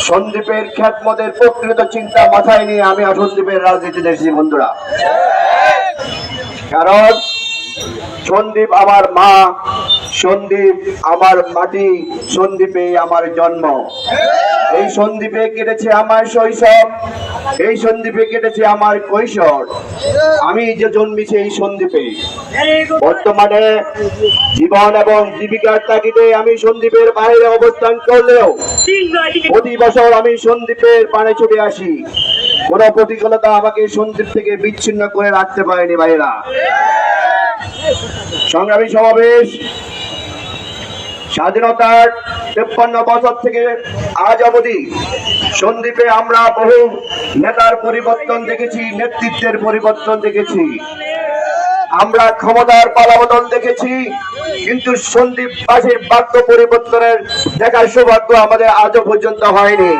সন্দীপের খ্যাতমতের প্রকৃত চিন্তা মাথায় নিয়ে আমি সন্দীপের রাজনীতিতে এসেছি বন্ধুরা। কারণ সন্দীপ আমার মা, সন্দীপ আমার মাটি, সন্দীপে আমার জন্ম। এই সন্দীপে কেটেছে আমার শৈশব, এই সন্দীপে কেটেছে আমার কৈশোর। আমি যে জন্মেছি এই সন্দীপে। বর্তমানে জীবন এবং জীবিকার তাগিদে আমি সন্দীপের বাইরে অবস্থান করলেও প্রতি বছর আমি সন্দীপের পানে ছুটে আসি। কোন প্রতিকূলতা আমাকে সন্দীপ থেকে বিচ্ছিন্ন করে রাখতে পারেনি ভাইরা। সংগ্রামী সমাবেশ, স্বাধীনতার 53 বছর থেকে আজ অবধি সন্দীপে আমরা বহু নেতার পরিবর্তন দেখেছি, নেতৃত্বের পরিবর্তন দেখেছি, আমরা ক্ষমতার পালাবদল দেখেছি, কিন্তু সন্দীপবাসীর বাক্য পরিবর্তনের দেখার সৌভাগ্য আমাদের আজও পর্যন্ত হয়নি।